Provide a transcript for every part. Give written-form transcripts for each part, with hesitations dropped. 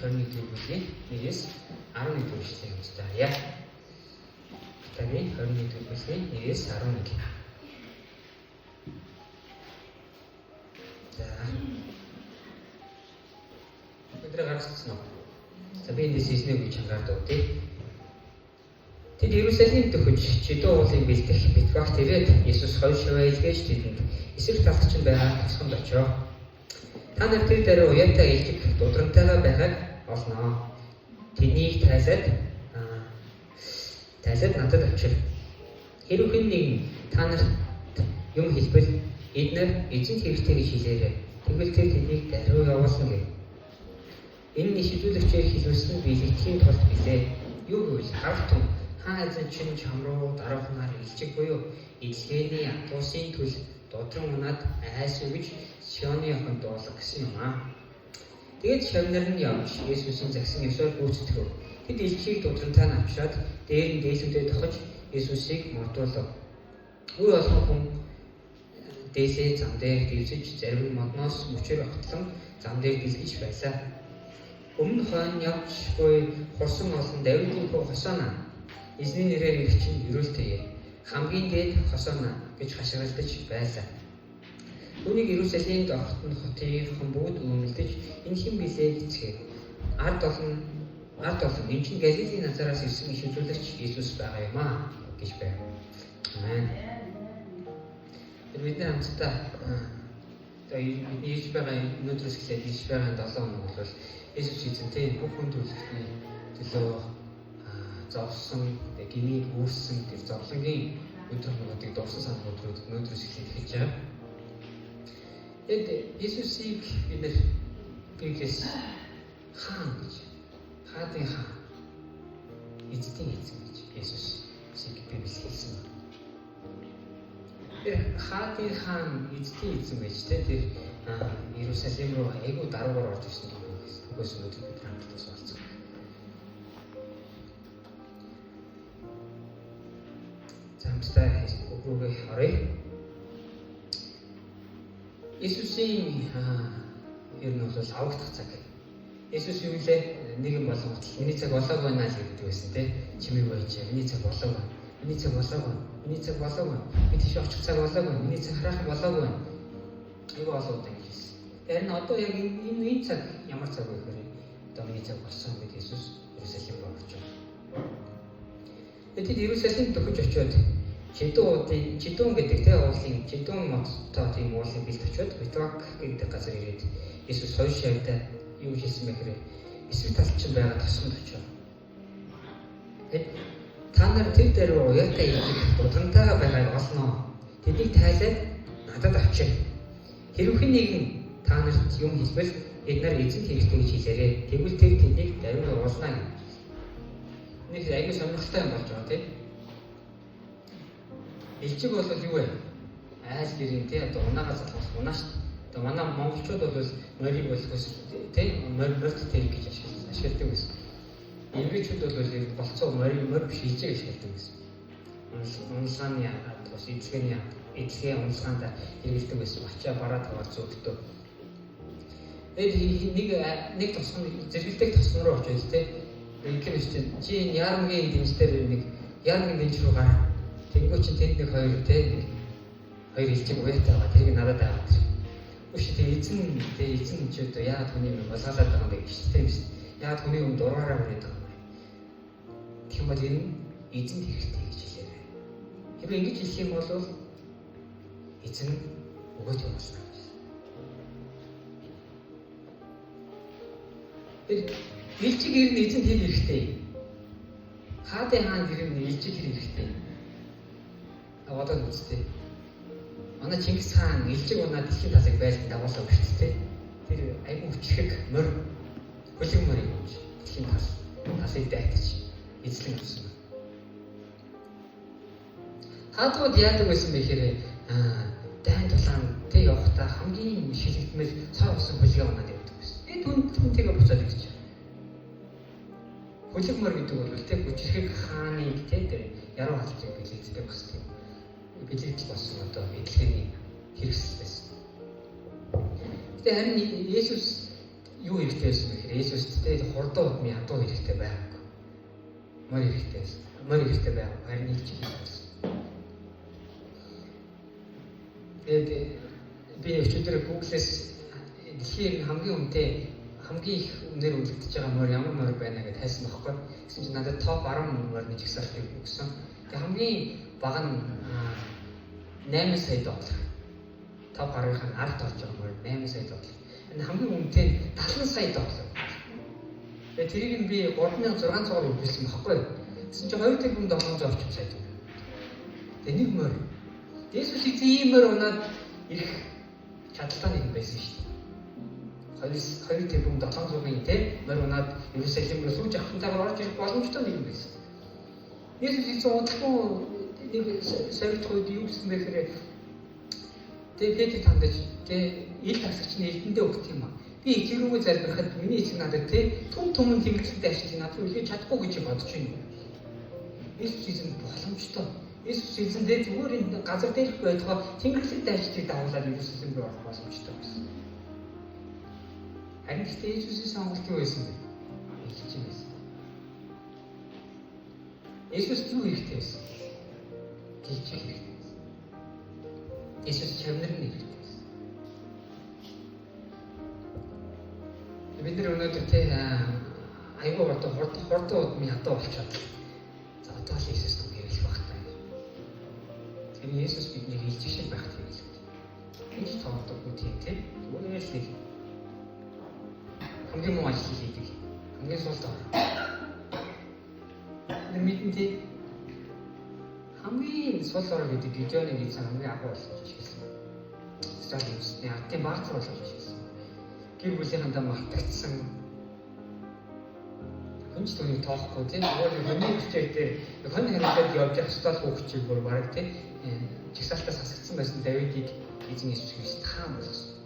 21-р бүлгийн 1-ээс 11-р ишлэгийг уншъя. Маттай 21-р бүлгийн 1-ээс 11. За. Өдрө гаргацсан уу? За би эндээс хийснэг гэж хангаад өгдөө. Тэд Иерусалимд төхөж чидүү уулыг бэлдэх Бетфагт ирээд Есүс хоёр шаваа илгээж тэдэнд эсрэг талд чинь байгаа тосгонд очив. Та нар тэр дээр уяатай илжих дудрамтайгаа байгааг олноо. Тэнийг тайлаад надад авчир. Хэрвээ хэн нэгэн та нарт юм хэлбэл эдгээр эзэнт хэрэгтэй гэж хэлээрэй. Тэгвэл тэр тэднийг даруй явуулна гэв. Энэ нь шийдвэрлэгчээр хэлүүлсэн биелэгдэхийн тулд билээ. Юу гэвэл харах тун хаан эзэн чинь чам руу даруухнаар илжих буюу эзлэгээний атуусын төлөв додрон унаад айс өгж Сионы охин дуулах гэсэн юм аа. Тэгээд шавнар нь явж Есүсийн загсан ёсоор гүйцэтгэв. Тэд илжихийг дудрамтай нь авчраад дээр нь дээлүүдээ тохож Есүсийг мордуулав. Үе олон хүн дээсээ зам дээр дэвсэж зарим модноос мөчөр огтлон зам дээр гэлгэж байлаа. Өмнө хойно явж буй хурсан олон Давидын хүү Хосана эзний нэрээр ирэх чинь өрөөлтэй хамгийн дээд Хосана гэж хашгиралдаж байлаа. Түүнийг Иерусалимд орохтон хотынхан бүгд өмөлдөж энэ хэн билээ гэцгээв. Ард олон энэ чинь Галилийн Назараас ирсэн иш үзүүлэгч Иесус байгаа юм аа гэж байв. Амен. Бидний хамтдаа бидний ирж байгаа өнөөдрөөс эхлээд ирж байгаа 7 хоног бол Иесус эзэнтэй бүх хүн төрөлхтний төлөө зовсон, гмийг үүссэн тэр зовлонгийн өдөр хоногыг дурсан санал өдрүүд өнөөдрөөс эхлээд хийж байгаа. Тэгэд Иесусийг бид нэр Библиэс хаан гэж, хаадын хаан, эзэн гэж Иесусийг Библиэс хэлсэн. Тэр хаадын хаан, эзэн гэж тэр Иерусалим руу айгүй даруугаар орж ирсэн юм байна. Түүнээс өнөөдөр бид хамтдаа суралцах. Хамтдаа өгрөөгөө оръё. Иесусийн ер нь бол аврагдах цаг. Иесус юу гэлээ нэгэн болгоод миний цаг болоог байна л гэдэг байсан те. Чимээг байж миний цаг болоог байна. Миний цаг болоог байна. Миний цаг болоог байна. Би тийш очих цаг болоог байна. Миний цаг харах болоог байна. Айгүй болоод ингэж хэлсэн. Тэгэхээр одоо яг энэ цаг ямар цаг вэ гэхээр одоо миний цаг болсон гэдэг Иесус Иерусалим руу орж байна. Тэд Иерусалимд төхөж очиод Чидүүн гэдэг те уулын Чидүүн моттой тийм уулын бэлд очиод Бетфаг гэдэг газар ирээд Иесус хоёр шавьтай юу хийсэн бэ гэхээр эсрэг талд чинь байгаа тосгонд очив. Тэгэд та нар тэр дээр уяатай илжих дудрамтайгаа байгааг олноо. Тэднийг тайлаад надад авчир. Хэрвээ хэн нэгэн та нарт юм хэлбэл эдгээр эзэнт хэрэгтэй гэж хэлээрэй. Тэгвэл тэр тэднийг даруй явуулна гэж. Нэг айгүй сонирхолтой юм болж байгаа тийм. Илчиг бол юу вэ? Айл гэрийн тий одоо унаагаа залгах унаа шүү. Одоо манай монголчууд бол морийг болохоос тий морь тэр гэж ашигладаг байсан. Ингличүүд бол болцоо морь биш илчиг ашигладаг байсан. Унсааны бас эдлэгээ унсаанд хэрэглэдэг байсан. Ачаа бараад таваар зөвхтөө. Тэгээд нэг тосгон зэрэгэлдэг тосгон руу очиж тий. Ингэв чинь чи яармгийн дэмжлэр нэг яармгийн дэмж рүү гараа. Тэнгуү чинь тэнд нэг хоёр илчиг уяатай байгаа. Тэрийг надад аваад тэр. Үгүй тийм эзэн ч одоо яагаад хүний юм болгаалаад байгаа юм бэ гэж тийм биш. Яагаад хүний юм дургаараа хүрээд байгаа юм бэ? Тийм бол энэ эзэнт хэрэгтэй гэж хэлээрэй. Хэрвээ ингэж хэлэх юм бол эзэн өгөөж явуулна гэж. Тэр илчиг ирнэ эзэнт хэл хэрэгтэй. Хаадын хаан гэрэн илчиг хэл хэрэгтэй. Одоо үстэй. Манай Чингис хаан илчиг унаад дэлхийн талыг байлдан дагуулсан гэж тийм. Тэр айгүй хүчрэг морь хөлөг морийг өгч дэлхийн талыг дайтаж эзлэн авсан. Хаадууд яадаг байсан бэ гэхээр дайн тулаан тэг явахдаа хамгийн шилэгдмэл цаа усан хөлөг унаад явдаг байсан. Түүнтэйгээ буцаад ирж. Хөлөг морь гэдэг бол тэг хүчрэг хааныг тэр яруу халдварыг бэлэгддэг гэсэн. Бидрэгдэл болсон одоо эдлэгээний хэрэгсэл байсан. Гэтэ харин Есүс юу хэрэгтэй байсан бэ гэхээр Есүстэй хурдан удмын ядуу хэрэгтэй байгаагүй. Мөр хэрэгтэй байсан. Мөр хэрэгтэй байв. Харин нэг чиг байсан. Тэгээд би өчигдөр Google-с дэлхийн хамгийн үнэтэй хамгийн их үнээр үлдэж байгаа мөр ямар мөр байна гэж хайсан баггүй. Гэсэн чинь надад топ 10 мөрний жагсаалтыг өгсөн. Тэгээд хамгийн бага нь 8 сая доллар. Топ 10-ын ард орж байгаа мөр 8 сая доллар. Энэ хамгийн үнэтэй 70 сая доллар. Тэгээд тэрийг би 3600-аар өгүүлсэн баггүй. Гэсэн чинь 2 тэрбум 700 орчим сая доллар. Тэгээд нэг мөр. Есүс ийм мөр унаад ирэх чадaltaй нэг байсан шүү дээ. 2 тэрбум 700-ын мөр унаад Иерусалимд сууж ахтантайгаар орж ирэх боломжтой нэг юм байсан. Есүс эцэг удахгүй нэг сарилт үед юу гэсэн бэ гэхээр тэгээд Петр тандаж ил тасагчны элдэндээ өгт юм аа. Би эцэгрүүгөө залбирахад миний эцэг надад том тэмдэглэлтэй ажил надад үлээж чадахгүй гэж бодож байна. Есүс эзэн боломжтой. Есүс эзэндээ зүгээр энэ газар дээрх байтугай тэмдэглэлтэй ажлыг дагуулаад Иерусалимд орох боломжтой байсан. Харин гэхдээ Есүсийн сонголт юу байсан бэ? Хэлж юм байсан. Есүс юу хэрэгтэй байсан? Хэлж хэрэгтэй байсан. Есүс чамнар нь хэрэгтэй байсан. Бид нар өнөөдөр айгүй хурдан удмын ядуу болчиход. За одоо л Есүс том хэрэглэх багтаа. Тэр Есүс бидний хийж шиг байх хэрэглэх. Энд тоодоггүй тийм. Зүгээр л нэг хамгийн муу ажил хийдэг. Хамгийн сул дор. Мэдэнтэй хамгийн сул дор гэдэг видеоны хийсэн хамгийн агуу болж хэлсэн. Стар юмсны атын багцар болж хэлсэн. Гэр бүлийнхээ мартагдсан. Хүнч түүнийг тоохгүй тийм. Нөгөө хүний хүчээр дээр хон хариултад явж явах стал хөвчийг бүр бараг тийм. Жигсаалтаас хасагдсан байсан Давидыг эзэн Есүс Христ хаан болгосон.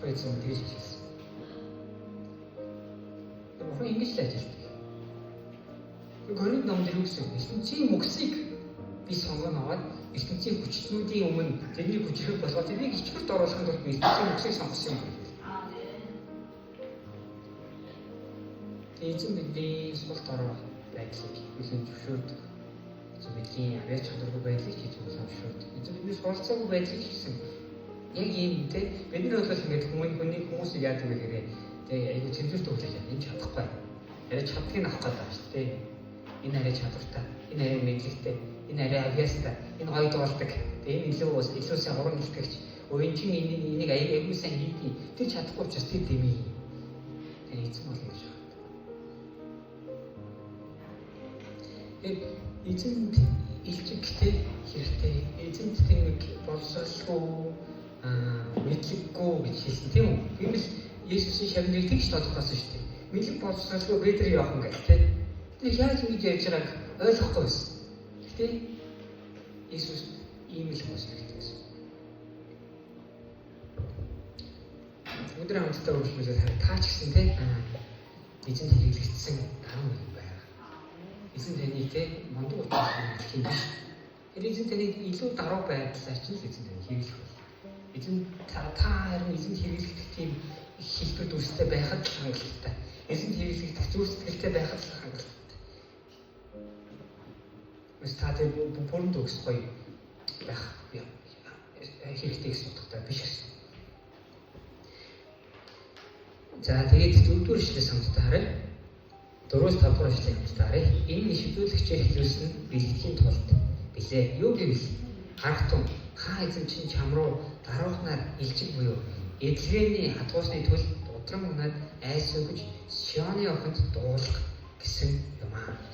Хөөе зөв тэгж хэлсэн. Бурхан ингэж л ажилладаг. Гөрөнд номдэр үгсэн. ертөнцийн мөксийг би сонгоно аваад ертөнцийн хүчнүүдийн өмнө тэдний хүчрэх болгоод тэрийг ичгэрт оруулахын тулд би ертөнцийн мөксийг сонгосон юм. Эзэн бидний сул дорой байдлыг хүлээн зөвшөөрдөг. Эзэн бидний авьяач чадваргүй байдлыг хийж зөвшөөрдөг. Эзэн бидний суралцаагүй байдлыг хийсэн. Яг ийм те бид нар бол ингээд хүмүүсийг яадаг вэ гэхээр тэгээ айгүй цензурт өгүүлж байгаа. Энэ чадахгүй. Яриа чаддгийг авах гэдэг байна шүү дээ. Энэ арай чадвартай, энэ арай мэдлэгтэй, энэ арай авьяастай, энэ гоё дуулдаг. Тэгээ энэ илүү сайн уран хэлтгэгч. Өвөн чинь энийг айгүй сайн хийдий. Тэр чадахгүй учраас тэр дэмий. Тэгээ эзэн бол ингэж байна. Эзэнд илчигтэй хэрэгтэй. Эзэнд тэнэг боловсралгүй мэдлэггүй гэж хэлсэн тийм үү? Тэгвэл Есүсийн шавныг тэгж тодорхойлсон шүү дээ. Мэдлэг боловсралгүй Петр явах гэж тийм. Тэр яаж ингэж ярьж байгааг ойлгохгүй байсан. Гэтэ Есүс ийм л болсон. Өдөр хамтдаа үйлчлүүлээд таач гэсэн тийм. Эзэнд хэрэглэгдсэн 10 юм байна. Эзэн таныг тийм мундаг учраас тийм биш. Тэр эзэн таныг илүү даруй байдлаар ч эзэн таныг хэрэглэх бол. Эзэн та харин эзэн хэрэглэх тийм хэлбэр үүстэй байхад хангалттай. Эзэн хэрэглэх зүйл сэтгэлтэй байхад хангалттай. Өстөд бүрэн төгс гоё байх хэрэгтэй гэсэн утгатай биш гэсэн. За тэгээд 4-р эшлээс хамтдаа харъя. 4-5 дугаар эшлэгийг хамтдаа харъя. Энэ шийдвэрлэгчээр хэлүүлсэн бэлтгэхийн тулд билээ. Юу гэвэл харагтун хаа эзэн чинь чам руу даруухнаар илчиг буюу эдлгээний хатуусны төл удран унаад айс өгж Сионы охинд дуулах гэсэн юм аа.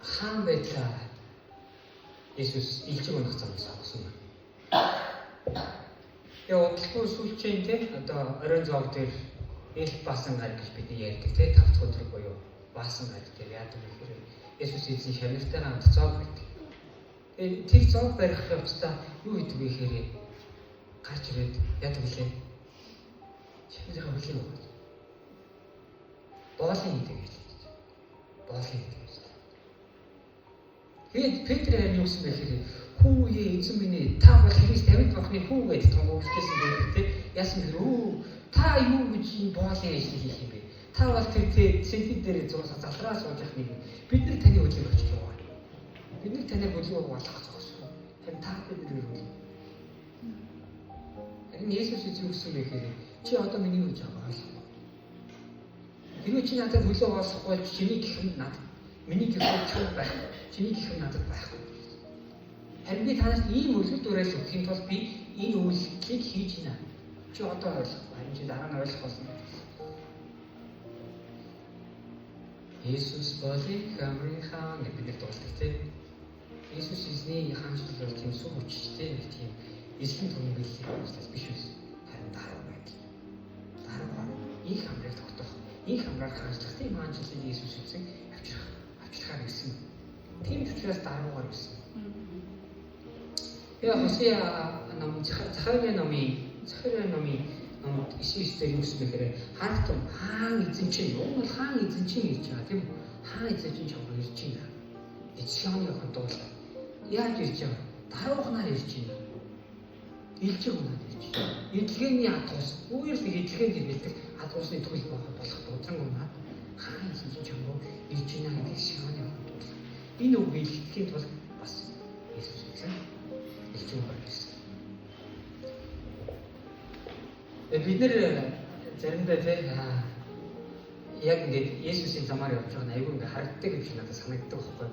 Хаан байдлаа Есүс илчиг унах замыг сонгосон юм. Удалгүй сүүлчийн одоо оройн зоог дээр ил баасан гар гэж бидний ярьдаг тийм 5 дахь өдөр буюу баасан гар дээр яадаг вэ гэхээр Есүс эзэн шавнартай хамт зоог барьдаг. Тэр зоог барих явцдаа юу хийдэг вэ гэхээр гарч ирээд яадаг вэ? Шавнараа хөлийн өгдөг. Боолын хийдэг гэж. Боолын хийдэг гэж. Тэгээд Петр харин юу гэсэн бэ гэхээр хүү эзэн минь ээ та бол Христ Давид бахны хүү гэж тунгаглажсэн гэдэг яасан бэ? Та юу гэж энэ боолын ажлыг хийх юм бэ? Та бол тэр цэнтэн дээр зурсаа залраа сууж явах нэг бид нар таны өдрийг очиж байгаа. Бид нар таныг өглөө болгох зогсоо. Харин та бидний үйл. Харин Есүс эзэн гэсэн бэ гэхээр чи одоо миний үж байгаа ойлгоо. Хэрвээ чи надад өглөө болгохгүй чиний гэх юм надад миний гэх юм байх. Чиний гэх юм надад байхгүй. Харин би танаас ийм өглөө дураас өгөхийн тулд би энэ үйлчлэгийг хийж байна. Чи одоо ойлгохгүй. Харин чи дараа нь ойлгох болно. Есүс болыг хамрын хаан гэдэг дуулдаг тийм. Есүс эзний хаанчлал тийм сүх хүчтэй нэг тийм эзэн төгөлийг үүсгэж биш үү? Харин дараа байг. Дараа их хамрыг тогтоох. Их хамраар хаанчлах тийм хаанчлалыг Есүс эзэн авчрахаар гэсэн. Тийм учраас дараагаар гэсэн. Яг Хосея ном Захария номын 9-д юу гэсэн бэхээр хаан эзэн чинь уг нь хаан эзэн чинь гэж байгаа тийм үү? Хаан эзэн чинь чамд ирж байна. Эцсийн охин дуулаа. Яаж ирж байгаа? Даруухнаар ирж байна. Илж өгнөд ирж байна. Эдлгээний атус үеэр нэг эдлгээнд ирдэг атусны төлөв болох удран унаад хаан эзэн чинь чамд ирж байна гэдэг шигний охин дуулаа. Энэ үг хэлэхийн тулд бас Есүс эзэн илж өгнө гэсэн. Бид нэр заримдаа тийм яг ингээд Есүсийн замаар явж байгаа нь айгүй ингээд харагддаг юм шиг надад санагддаг байхгүй.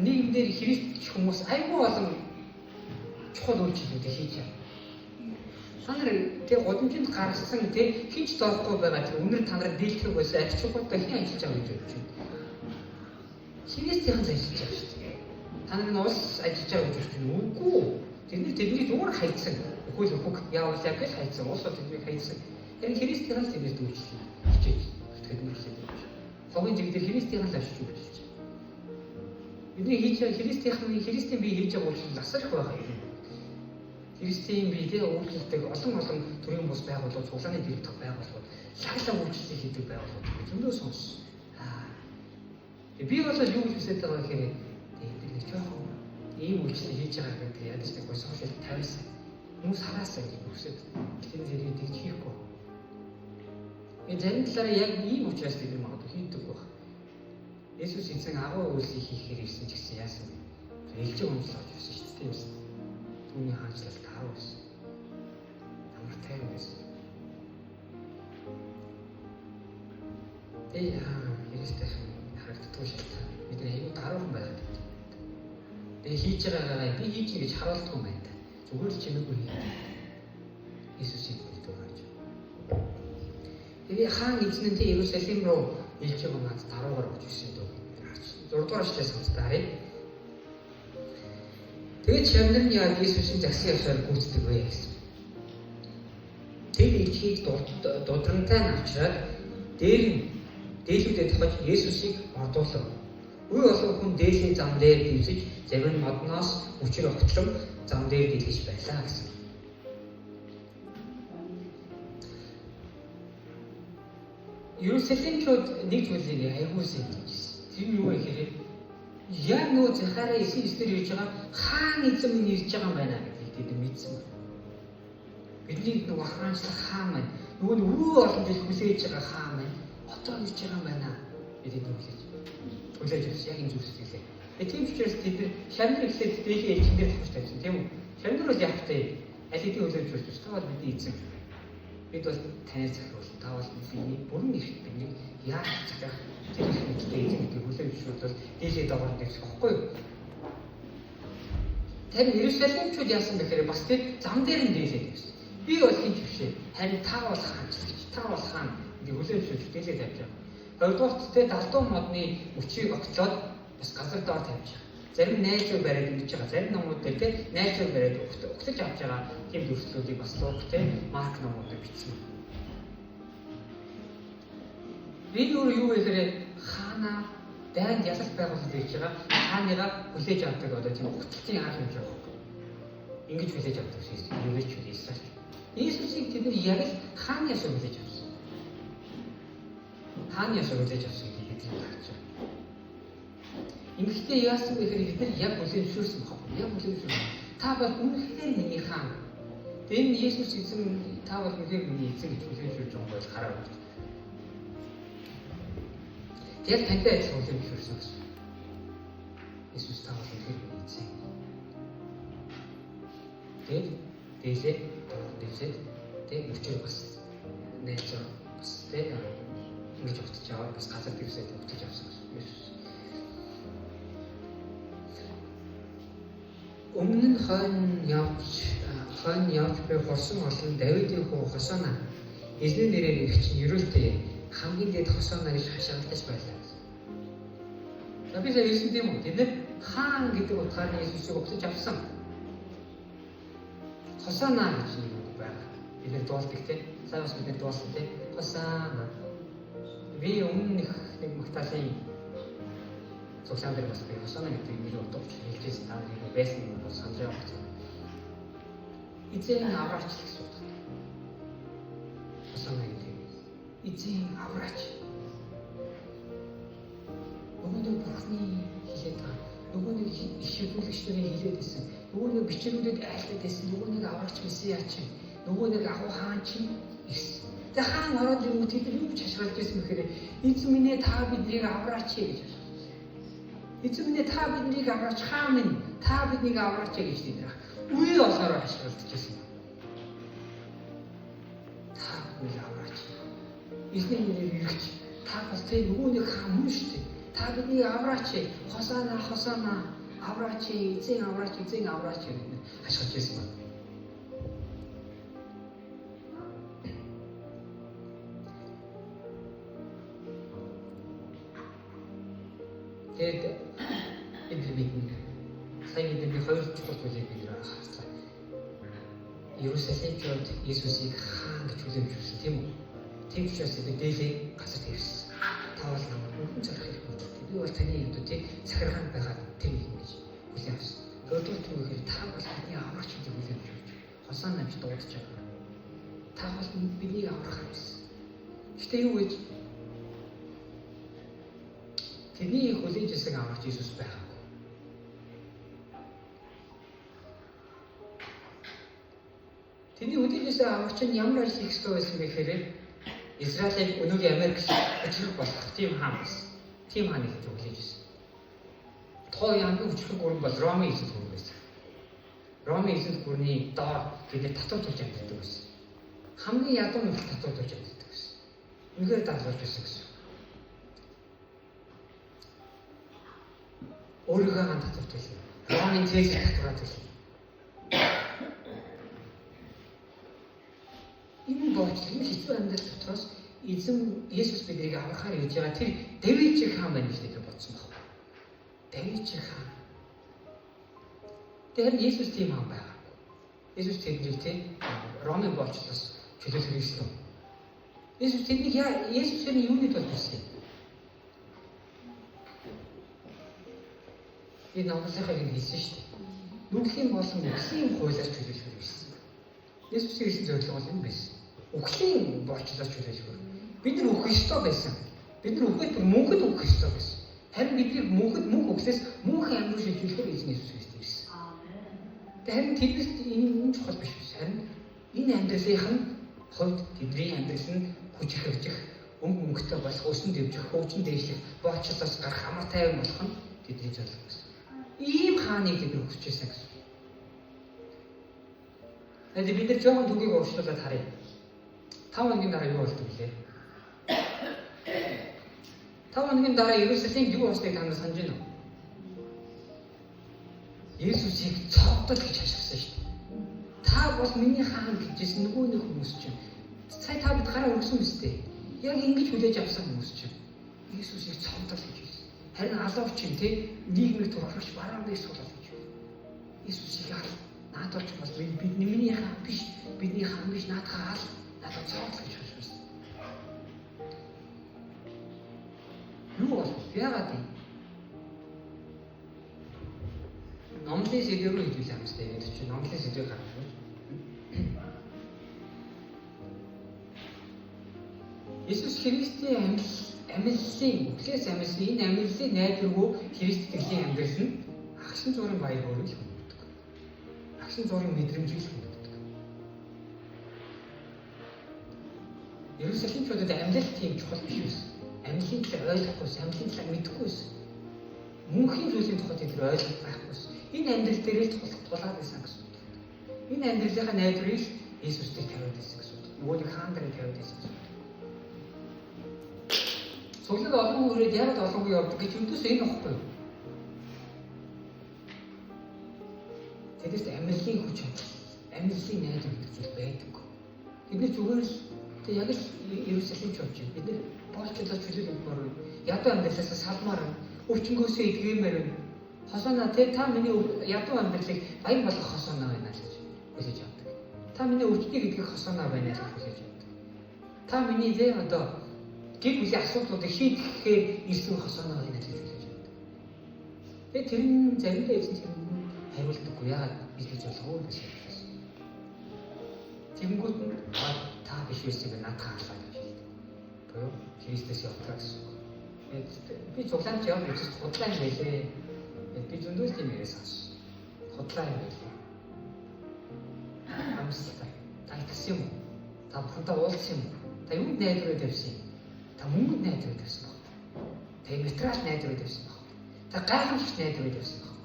Нийгэмдэр Христ хүмүүс айгүй олон чухал үйлчлэлүүд хийж байна. Та нар тийм гудамжинд гарсан тийм хинч доохгүй байгаа тийм өнөр та нарыг дийлэх байсан арч чухалтай хэн ажиллаж байгаа гэж бодож байна. Христийн ажиллаж байгаа шүү дээ. Та нар нь ус ажиллаж байгаа гэж бодож байна. Үгүй. Тэдний зүгээр хайцсан. Үгүй үг яавал яг л хайцсан. Ус бол тэднийг хайцсан. Тэгэхээр Христийн л тэднээс дүүжлээ. Хичээж тэдний хэлээд байна. Хогийн жигдэр Христийн л авчиж өгч байна. Бидний хийж байгаа Христийн бие хийж байгаа үйлчлэл асар их байгаа юм. Христийн биедээ үйлчлдэг олон төрлийн бус байгууллагууд, цуглааны дэргэдэх байгууллагууд, шаглал үйлчлэл хийдэг байгууллагууд зөндөө сонс. Би бол юу гэж хүсэж байгаа гэхээр бид нэг жоохон ийм үйлчлэл хийж байгаа гэдэг ядаж нэг сошиал тавьсан. Хүмүүс хараасаа гэж хүсэж тэр зэрэг тэгж хийхгүй. Энэ зарим талаараа яг ийм учраас бид магадгүй хийдэг баг. Есүс эзэн агуу үйлсийг хийхээр ирсэн ч гэсэн яасан бэ? Ээлжийн өмчлөж байсан шүү дээ юмсан. Түүний хаанчлал тааруу байсан. Амар тайван байсан. Христээр харагддаг шүү дээ. Бидний аюу даруухан байгаад байна. Тэгээ хийж байгаагаа би хийж гэж харуулдаг юм байна. Зүгээр л чимээгүй хий. Есүсийг хэлдэг гарч. Тэгээ хаан эзнэнтэй Иерусалим руу илж байгаа над даруугаар өгч ирсэн дөө. 6 дугаар эшлээс хамтдаа. Тэгээд чамдрын яг Есүсийн загсан явсаар гүйцэтгэв вэ гэсэн. Тэр ичхийг дудрантай авчраад дээлүүдэд хож Есүсийг модуулав. Үе олон хүн дээшлийн зам дээр дивсэж зарим нь модноос өчр огтлон зам дээр дэлгэж байлаа гэсэн. Иерусалимчууд нэг зүйлийг аягуулсан гэсэн. Тэр юу вэ гэхээр яг нөгөө Захария 9-9-дэр ирж байгаа хаан эзэн минь ирж байгаа юм байна гэдгийг тэд мэдсэн. Бидний нөгөө хаанчлах хаан маань нөгөө үе олон жил хүлээж байгаа хаан маань одоо ирж байгаа юм байна гэдгийг хүлээж авсан яг энэ зүйлсээ. Тийм учраас тэд шамнар ихлээд дээшээ ээлжиндээ тавьж тавьсан тийм үү? Шамнар бол яг тээ аль хэдийн хүлээж авч та бол бидний эзэн. Бид бол танай захируул. Та бол бидний бүрэн эрхт бидний яаж захиах тэр их мэдтэй эзэн гэдэг хүлээж авч бол дээшээ доогоор тавьчих واخгүй юу? Тэр Иерусалимчууд яасан бэхээр бас тэр зам дээр нь дээшээ тавьсан. Би бол хинч бишээ. Харин та бол хаанчлагч. Та бол хаан гэдэг хүлээж авч дээшээ тавьж байгаа. Хоёрдугаарт тэ далдуу модны өчийг огтлоод бас газар доор тавьж байгаа. Зарим найзууд бариад ингэж байгаа. Зарим номууд дээр тэ найзууд бариад өгтөж авч байгаа тийм дүрслүүдийг бас луг тэ марк номуудад бичсэн. Би юу гэхээр хаана дайнд ялалт байгуулалт хийж байгаа хааныгаа хүлээж авдаг одоо тийм өгтөлтийн хаан юм шиг байна. Ингэж хүлээж авдаг шийс юу гэж хэлсэн. Иесусыг тэд яг л хааны ясаа хүлээж авсан. Хааны ясаа хүлээж авсан гэдэг бид харж байна. Ингэхдээ яасан бэ гэхээр бид нар яг үлэмжлүүлсэн баггүй. Яг үлэмжлүүлсэн. Та бол үнэхээр миний хаан. Тэгээд энэ Есүс эзэн та бол үнэхээр миний эзэн гэж үлэмжлүүлж байгаа бол хараа үү. Тэгээд тантай адилхан үлэмжлүүлсэн гэсэн. Есүс та бол үнэхээр миний эзэн. Тэгээд тэгээд өчигдөр бас найзаа бас тэгээд ингэж өгч аваад бас газар дэвсээд өгч авсан Есүс. Өмнө нь хойно явж буй хорсон олон Давидын хүү Хосана эзний нэрээр ирэх чинь ерөөлтэй хамгийн дээд Хосана гэж хашаалтаж байлаа. За би сая хэлсэн тийм үү? Тэд нар хаан гэдэг утгаар Есүсийг өгч авсан. Хосана гэж юм байна. Бид нар дуусдаг тийм. Сайн бас бид нар дууссан тийм. Хосана. Би өмнө нэг магтаалын цогцолтой бас би Хосана гэдэг нэр утгач хэлжсэн та нэг байсан юм бол санаж байгаа. Эзэн авраач гэсэн үг. Хосана гэдэг. Эзэн авраач. Нөгөө бурхны хэлээд байгаа. Нөгөө нэг ишүүлэгчдийн хэлээд байсан. Нөгөө нэг бичрүүдэд айлтад байсан. Нөгөө нэг авраач месиа чинь. Нөгөө нэг агуу хаан чинь гэсэн. Тэгээ хаан ороод юм тэд юу ч хашгирч байсан мэхээр эзэн минь ээ та биднийг авраач гэж байна. Эзэн минь та биднийг авраач, хаан минь та биднийг авраач гэж тэдэр. Үе осороо хашгирч байсан. Та биднийг авраач. Эзний нэрээр ирэх. Та бас тэ нөгөө нэг хаан мөн шүү дээ. Та биднийг авраач. Хосана авраач, эзэн авраач гэж хашгирч байсан байна. Тэгээд бидний хоёр чухал зүйлийг бид харцгаа. Иерусалимчууд Есүсийг хаан гэж үлэмжүүлсэн тийм үү? Тийм учраас бид дээлээ газар тавьсан. Та бол намайг үнэн зарах хэрэгтэй. Би бол таны юмд тийм захиргаанд байгаа тийм юм гэж үлэмжсэн. Өөрөөр хэлбэл та бол бидний аврагч гэж үлэмжүүлж. Хосаан намж дуудаж байгаа. Та бол бидний аврах юмсан. Гэтэ юу гэж тэдний хүлээж авсан аврагч Есүс байгаа. Тэний хүлээж авсан аврагч нь ямар ажил хийх ёстой байсан бэ гэхээр Израилийн өнөөгийн Америк өчрөх болох тийм хаан байсан. Тийм хааны гэж хүлээж авсан. Тоо янгийн өчрөх гүрэн бол Ромын эзэнт гүрэн байсан. Ромын эзэнт гүрний доор тэд татварлуулж амьддаг байсан. Хамгийн ядуу нь татварлуулж амьддаг байсан. Үнэхээр даалгавч байсан гэсэн. Өөрийнхөө хаан татварлуулсан. Ромын цэцэг татварлуулсан. Энэ бодлого хэцүү амьдрал дотроос эзэн Есүс биднийг аврахаар явж байгаа тэр Давид шиг хаан байна гэж бид бодсон байна. Давид шиг хаан. Тэгэхээр Есүс тийм хаан байгаа. Есүс тэднийг тийм Ромын болчлоос чөлөөлөх хэрэгсэн. Есүс тэднийг Есүсийн юуны тулд болсон юм? Энэ номлохыг хэлсэн шүү дээ. Нүглийн болон үхлийн хуулиар чөлөөлөх хэрэгсэн. Есүсийн хэлсэн зорилго бол энэ байсан. Үхлийн болчлоос чөлөөлөх. Бид нар үхэх ёстой байсан. Бид нар үхээд мөнхөд үхэх ёстой байсан. Харин бидний мөнхөд мөнх үхлээс мөнхийн амьдрал шилжүүлэхээр эзэн Есүс Христ ирсэн. Харин тэднэрт энэ чухал биш биш. Харин энэ амьдралын хувьд тэдний амьдрал нь хүчрхэгжих, мөнгөтэй болох, өсөн дэвжих, хөгжин дээшлэх, боочлоос гарах амар тайван болох нь тэдний зорилго байсан. Ийм хааныг бид өгч байсан гэсэн. Тэгээд бид нар жоохон түгийг уучлуулад харъя. 5 хоногийн дараа юу болдог вэ? 5 хоногийн дараа Иерусалим юу болсныг та нар санаж байна уу? Есүсийг цогтол гэж хашгирсан шүү дээ. Та бол миний хаан гэжсэн нөгөө нэг хүмүүс чинь. Сая та бид гараа өргсөн үстэй. Яг ингэж хүлээж авсан хүмүүс чинь. Есүсийг цогтол гэж хэлсэн. Харин алууч юм тий нийгмийг туршиж барааны суулгаж гэж. Есүсийг ал наадварч бас бид миний хаан биш, бидний хаан биш наадхаа ал надад цогтол гэж хэлсэн. Юу бол яагаад юм? Номлын сэдвээр рүү хэлүүлээ хамстай юм чинь номлын сэдвээр гаргав. Есүс Христийн Амьдлын үхлээс амьдлын энэ амьдлын найдваргүй Христ итгэлийн амьдрал нь агшин зургийн баяр хөөргийг хүнддэг. Агшин зургийн мэдрэмжийг хүнддэг. Иерусалимчуудад амьдлал тийм чухал биш байсан. Амьдлын талаар ойлгохгүй, амьдлын талаар мэдэхгүй байсан. Мөнхийн зүйлийн тухай тэд ойлгох байхгүй байсан. Энэ амьдрал дээрээ тулгаад байсан гэсэн үг. Энэ амьдралынхаа найдварыг Иесустэй тавиад байсан гэсэн үг. Нөгөөний хаан дээр тавиад байсан гэсэн үг. Цуглаг олон хүрээд яг олонгүй явдаг гэж өдөөс энэ багхгүй юу? Тэдэрт амьдлын хүч, амьдлын найдвар гэж зүйл байдаг. Бид нар зүгээр л яг л Иерусалимч болж байна. Бид нар боолчлол чөлөө өгмөр үү? Ядуу амьдралаас салмаар өвчнгөөсөө идгэмээр байна. Хосооноо та миний ядуу амьдралыг баян болгох хосооноо байна гэж хэлж явдаг. Та миний өвчнийг идгэх хосооноо байна гэж хэлж явдаг. Та миний одоо гэр бүлийн асуудлуудыг шийдэхээр ирсэн хосооноо байна гэж хэлж явдаг. Тэгээ тэр нь заримдаа эзэн тэр хариулдаггүй яагаад бид гэж болгоо гэж хэлсэн. Тэнгүүд нь та биш үсийг надад хаалгаа гэж хэлдэг. Тэгвэл Христос явуулах гэсэн. Би цуглаанд явж үзэж худлаа юм байлээ. Би зөндөл тийм яриа сонс. Худлаа юм байлээ. Амстай. Та ихсэн юм уу? Та бүхэнтэй уулзсан юм уу? Та юунд найдвараа тавьсан юм? Та мөнгөнд найдвараа тавьсан баг. Та материал найдвараа тавьсан баг. Та гайхамшигт найдвараа тавьсан баг.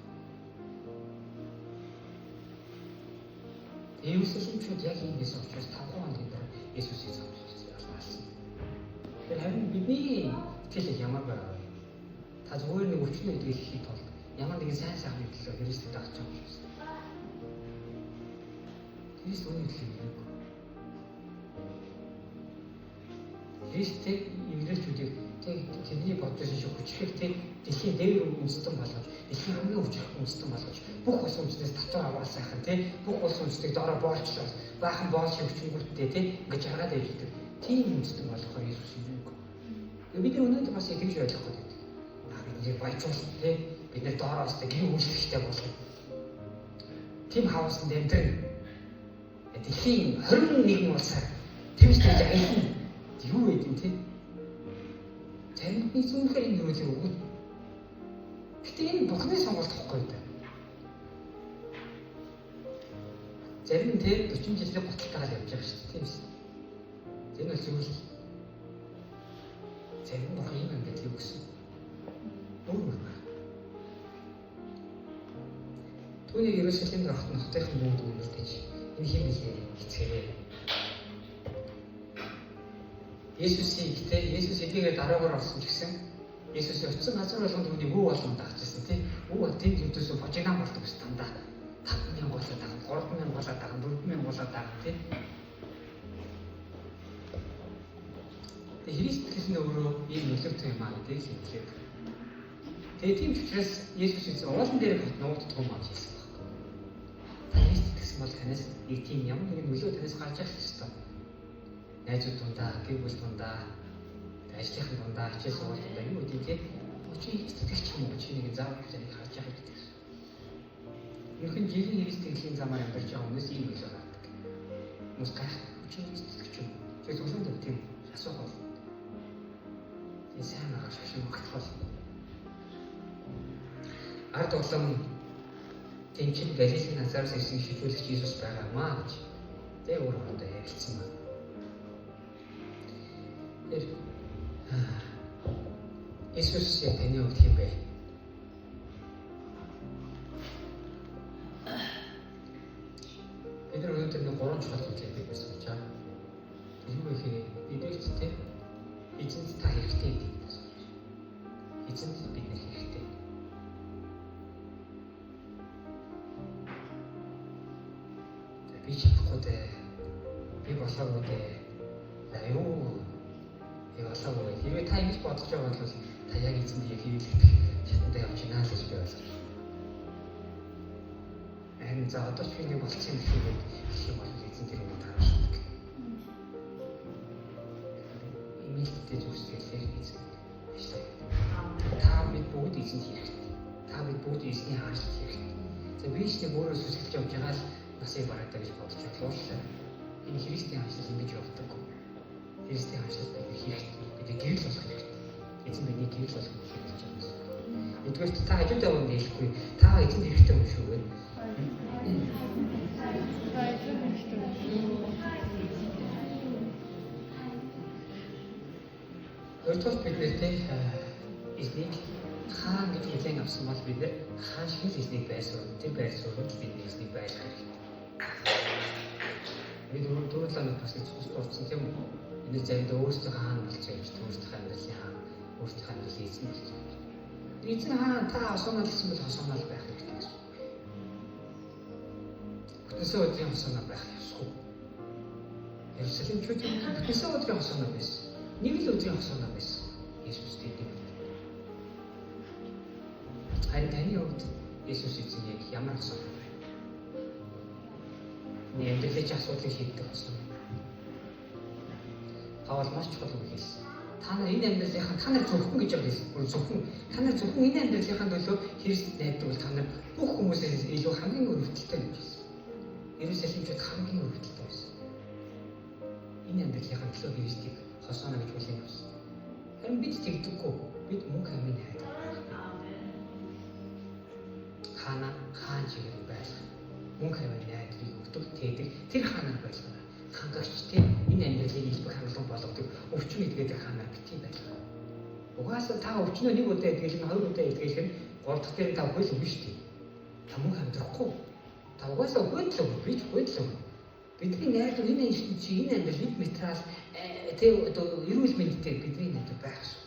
Иерусалимчууд яг ийм гэсэн учраас 5 хоногийн дараа Иесусийг залгуулсан. Тэр харин бидний итгэл ямар байв? Та зүгээр нэг өвчнөө итгэхийн тулд ямар нэгэн сайн сайхны төлөө Христэд дагч байгаа юм шиг. Христ үүний төлөө юм. Христийг еврейлчүүдийг тэдний бодож шиг хүчрэхтэй дэлхийн дээр үндэстэн болгож, дэлхийн хамгийн хүчрэх үндэстэн болгож, бүх улс үндэстнээс татвар аваасайхан бүх улс үндэстнийг доороо боолчлоод, баахан боол шивчнгүүдтэй ингэж хараад явдаг. Тийм үндэстэн болгохоор Иесус юм. Бид нар өнөөдөр бас ингэж ойлгох гэдэг. Бидний баяжуулалт бид нар доороос гэр үйлчлэгчтэй болгох. Тим хаусанд амьдрын дэлхийн 21 улсаар тэмцэж аялна. Юу гэдэг те? Таны зүнхээр энэ юу гэдэг вэ? Гэтэ энэ Бурхны сонголт гэхгүй дээ. Зарим нь те 40 жилийн гоцтойгоор явж байгаа шүү дээ. Тийм шүү. Тэр нь зүйл. Зарим Бурхан юм гэдэг юу гэсэн. Өөр. Түүнийг Иерусалимд ороход нутгийн мөнгө үлдээж энэ хэм билээ хэцээрээ. Иесус эдгээр дараагаар орсон ч гэсэн Иесус очсон газар болгонд түүний өө болгонд дагчихсан тийм. Өө тийм өдөөсөө божигнаа болдог ш тандаа. 5,000 болоод байгаа, 3,000 болоод байгаа, 4,000 болоод байгаа тийм. Тэгээ Христ гэсэн өөрөө ийм нөлөөтэй юм аа гэдэг хэлээ. Тэгээ тийм ч учраас Иесус эзэн уулан дээр хот нуугддаг юм аа хэлсэн байхгүй. Та Христ гэсэн бол танаас нэг тийм ямар нэгэн нөлөө танаас гарч ирэх ёстой. Найзууд дундаа, гэр бүл дундаа, ажлынхаа дундаа, хичээл сургалт дундаа юу гэдэг тийм өчиг сэтгэгч юм уу, чи нэг заав хүлээнийг харж байгаа гэдэг. Ерхэн жирийн Христ итгэлийн замаар амьдарч байгаа хүмүүс ийм нөлөө гаргадаг. Хүмүүс гайх өчиг сэтгэгч юм. Тэр зөвхөн тийм асуух бол. Тийм сайн агаш шиг магтах бол. Ард улам тэнцэн Галилийн Назараас ирсэн шийдвэрлэгч Иесус байгаамаа гэж тэр өөр хоорондоо ярилцсан байна. Иесус яг таны хувьд хэм бэ? Бид нар өнөөдөр нэг 3 чухал зүйлийг байсан гэж байна. Юу гэхээр бидэрт те эзэнт та хэрэгтэй гэдэг. Эзэнт бид нар хэрэгтэй. Би чадахгүй дээ. Би болоогүй дээ. Аюу болоогүй. Хэрвээ та ингэж бодож байгаа бол та яг эзэнд яг хийлгэх шатндаа явж байна гэж би ойлгож байна. Харин за одоо ч би нэг болцсон юм шиг хэлэх бол эзэн тэр юм таашдаг. Имэлтэй зүйлсээ эзэн. Та бид бүгд эзэнд хэрэгтэй. Та бид бүгд эзний хаалт хэрэгтэй. За би ч нэг өөрөө сүсгэлж явж байгаа л насыг барагдаа гэж бодож байна. Энэ Христийн хаалт ингэж явдаг. Христийн хаалт бид хэрэгтэй. Бид гэрэл болох хэрэгтэй. хэмжээ болох юм гэж байна. Эдгээр та хажуудаа өгөн хэлэхгүй та эзэн хэрэгтэй юм шүү гэдэг. Өөртөө бид нэртэй эзнийг хаан гэж хэлэн авсан бол бид нэр хаан шиг эзнийг байсан. Тэр байсан бол бид эзнийг байх хэрэгтэй. Бид дөрөвдөө бас цуцсан тийм үү? Энэ зайд өөрсдөө хаан болчихсон гэж өөрсдөө амьдралын хаан, өөрсдөө амьдралын эзэн болчихсон. Эзэн хаан та хосоонолсон бол хосоонол байх хэрэгтэй гэсэн. Бүтэнсээ өдрийн хосоонол байх ёсгүй. Ерөөсөлмчүүд бүтэнсээ өдрийн хосоонол байсан. Нэг л өдрийн хосоонол байсан. Иесус гэдэг. Харин таны хувьд Иесус эзэн яг ямар хосоонол вэ? Амьдралын асуудлыг шийддэг хосоонол. Паул маш чухал үг хэлсэн. Та нар энэ амьдралынхаа та нар зөвхөн гэж хэлсэн. Зөвхөн та нар зөвхөн энэ амьдралынхаа төлөө Христэд найддаг бол та нар бүх хүмүүсээс илүү хамгийн өрөвдөлтэй гэж хэлсэн. Ерөөсөлмчүүд хамгийн өрөвдөлтэй байсан. Энэ амьдралынхаа төлөө Христийг хосооно гэж хэлсэн юм. Харин бид тэгдэггүй. Бид мөнх амийн найддаг. Хаан чигээр байх. Мөнх амийн найдварыг өгдөг, тээдэг. Тэр хаанаар байлгаа. Хангагч тийм энэ амьдралыг илбэг хангалуун болгодог өвчин эдгээд хаанаар битгий байлгаа. Угаасаа та өвчнөө нэг удаа эдгээлх нь хоёр удаа эдгээлх нь гол дахь дээр та хөл өгнө шүү дээ. Та мөнх амьдрахгүй. Та угаасаа хөлтлөө бич хөлтлөө. Бидний найдвар энэ ертөнцийн энэ амьдрал материал тийм одоо эрүүл мэндтэй бидний найдвар байх шүү.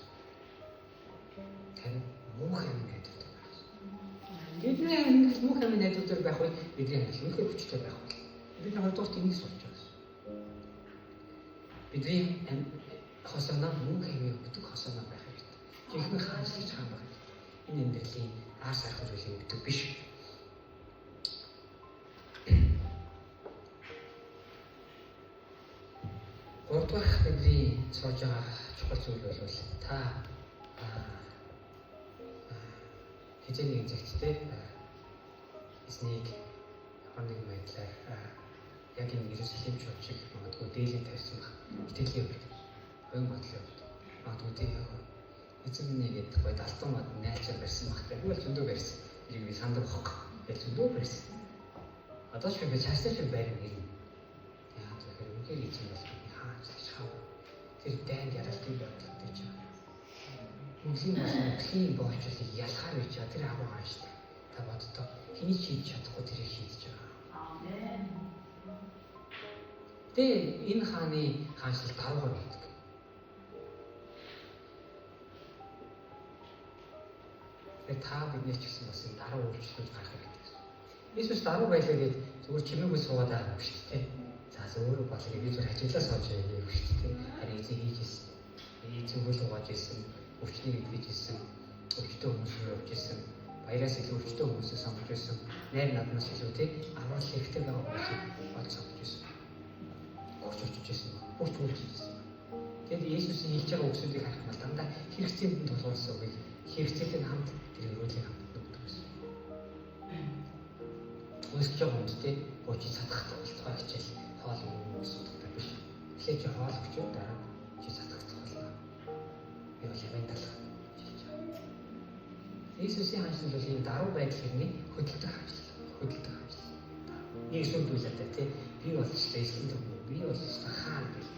Тэгэхээр мөнх амийн найдвар байх шүү. Бидний мөнх амийн найдвар байх бол бидний амьдрал үнэхээр хүчтэй байх бол. Бид нар хоёрдугаар энийг сурч байгаа. Бидний хосооноо мөнх амийн өгдөг хосооноо байх хэрэгтэй. Жинхэнэ хаанчлаж хаан байх. Энэ амьдралын аас арах зүйлийг өгдөг биш. Гуравдугаар бидний сууж байгаа чухал зүйл бол та хизээний зэгцтэй эзнийг ямар нэгэн байдлаар яг энэ Иерусалим чуулгыг магадгүй дээлээ тавьсан баг. Итгэлийн үед оюун бодлын үед магадгүй тийм эзэн минь гэдэг гой далтан мод найчаар барьсан баг. Тэгвэл зөндөө барьсан. Энийг би сандах баг. Яг зөндөө барьсан. Одоо ч би цаашдаа ч байрна гэрнэ. Яа тэгэхээр үнээр эзэн бол тэр дайнд яралтыг боддог гэж байна. Үнэхээр бас мөхийн боочлыг ялахаар байж байгаа тэр агуу хаан шүү дээ. Та боддоо хэний хийж чадахгүй тэрийг хийж байгаа. Амен. Тэгээ энэ хааны хаанчлал даруугаар байдаг. Тэгээ та бидний ч гэсэн бас энэ даруу үйлчлүүлж гарах хэрэгтэй. Иесус даруу байлаа гэж зүгээр чимээгүй суугаад байгаа юм шүү дээ. За өөрөө бол би зөв хажиглаа сууж байгаа юм шүү дээ. Харин эзэн хийжсэн. Эзэн хөл угааж ирсэн, өвчнийг эдгэж ирсэн, өвчтөө хүмүүсээр явж ирсэн, баяраас илүү өвчтөө хүмүүсээ сонгож ирсэн, найр наднаас илүү тийм агуулх хэрэгтэй байгаа хүмүүсийг олж сонгож ирсэн. Өгч очиж ирсэн, өгч үлж ирсэн. Тэгээд Иесусийн хийж байгаа үгсүүдийг харах юм дандаа хэрэгцээнд тулгуурсан үгийг хэрэгцээтэй хамт тэр өрөөлийг хамт өгдөг гэсэн. Өсөж байгаа хүмүүс тийм гооч садах тохиолдол хичээл хоол юм асуудагтай биш. Тэгэхээр чи хоол өгчөө дараа чи садагцах болно. Би бол яваа талах хийж байгаа. Иесусийн хаанчлал бол энэ даруй байдал хэрний хөдөлдөг хаанчлал. Хөдөлдөг хаанчлал. Нэг сүлдүүлээтэй тий би бол ч эзэн төв. Би бол хаан гэх.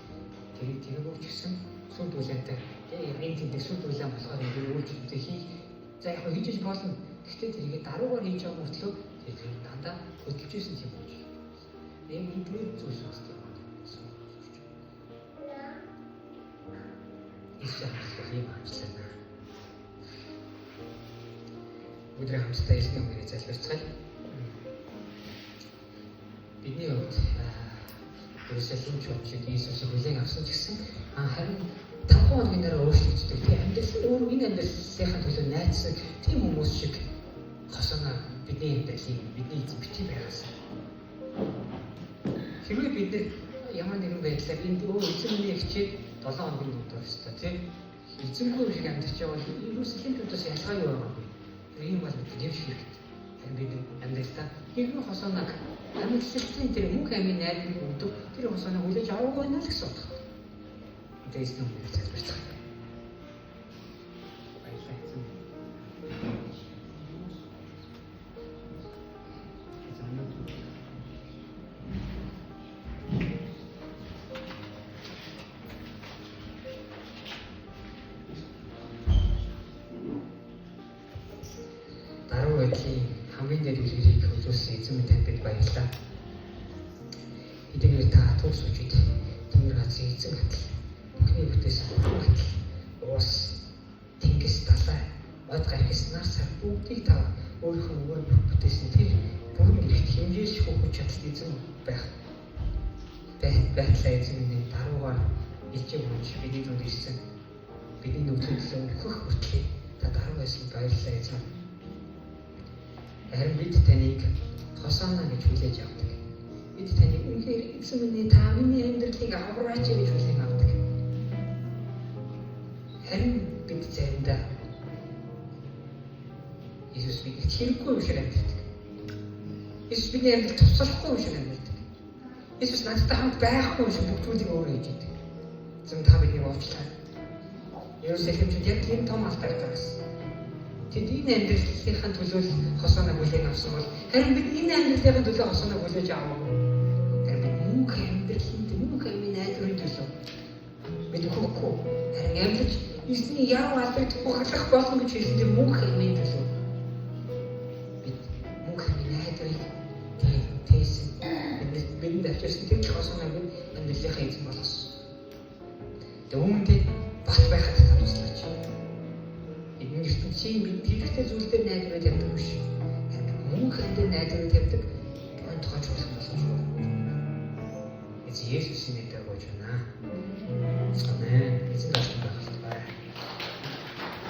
Тэр өгч гисэн сүлдүүлээтэй энэ тэндэг сүлдүүлээ болохоор би үйлчлэлтэй хий. За яг хийж болно. Гэхдээ тэрийг даруугаар хийж байгаа мөртлөө тэр дандаа хөдөлж исэн юм болж. Энэ энэ зүйлс басна. Ийм ажлаа. Өдөр хамтдаа эзний өмнө залбирцгаая. Бидний хувьд Иерусалим чуулгыг Иесусийг хүлээн авсан ч гэсэн харин 5 хоногийн дараа өөрчлөгддөг. Тэгээ амьдрал өөр энэ амьдралынхаа төлөө найдсан тийм хүмүүс шиг хосоно бидний амьдралыг бидний эзэн битгий байгаас. Хэрвээ бид ямар нэгэн байдлаар энд эзэн миний хичээд 7 хоногийн дотор өстой тийм эзэнгүй шиг амьдарч байгаа бол Иерусалимтуудаас ялгаа юу байгаа вэ? Энэ бол бидний хэрэгтэй. Харин бид амьдралдаа хэрвээ хосоног амьдлын тэр мөнх амийн найдварыг өгдөг тэр хосоног хүлээж авах байна л гэсэн утга. Эзэн өмнө залбирцгаая. байдлын хамгийн дээд үлгэрийг хөгжүүлсэн эзэн минь танд баярлалаа. Эдгээр та тус үжид Тэнгэр газрын эзэн атал бүхний бүтээсэн бурхан атал уус тэнгис талай од гаргас нар сар бүгдийг та өөрийнхөө өгөр бүтээсэн тэр бүрэн гэрэгт хэмжээж хөөхөж чадсан эзэн байтлаа эзэн минь даруугаар илжиг унж бидний дунд ирсэн бидний нөхцөлөө өгөх хүртэл та даруй байсан баярлалаа эзэн. Харин бид таныг хосооноо гэж хүлээж авдаг. Бид таныг үнэхээр эзэн минь та миний амьдралыг авраач гэж хүлээн авдаг. Харин бид заримдаа Иесус бидэнд хэрэггүй юм шиг амьддаг. Иесус бидний амьдралд туслахгүй юм шиг амьддаг. Иесус надтай хамт байхгүй юм шиг бүгдүүдийг өөрөө хийж идэг. Зөв та бидний уучлаа. Иерусалимчууд яг тийм том алдаа гаргасан. Тэд энэ амьдралынхаа төлөө хосооноо хүлээн авсан бол харин бид энэ амьдралын төлөө хосооноо хүлээж аваагүй. Харин бид мөнх амийн найдварын төлөө бид өгөхгүй. Харин амьд эзний яв албад ухаалах болно гэж хэлсэн тэр мөнх амийн төлөө бид мөнх амийн найдварыг тээсэн. Бидэнд авчирсан тэр хосооноог амьдралынхаа эзэн болгосон. Үүндээ бат байхад та туслаач. Эдгээр ертөнцийн бид хэрэгтэй зүйлээр найдварыг тавьдаг биш. Мөнх амийн найдварыг тавьдаг гон тохиолж болох боломжгүй. Эцэг Есүсийн нэрээр гойж байна. Амен. Эцэг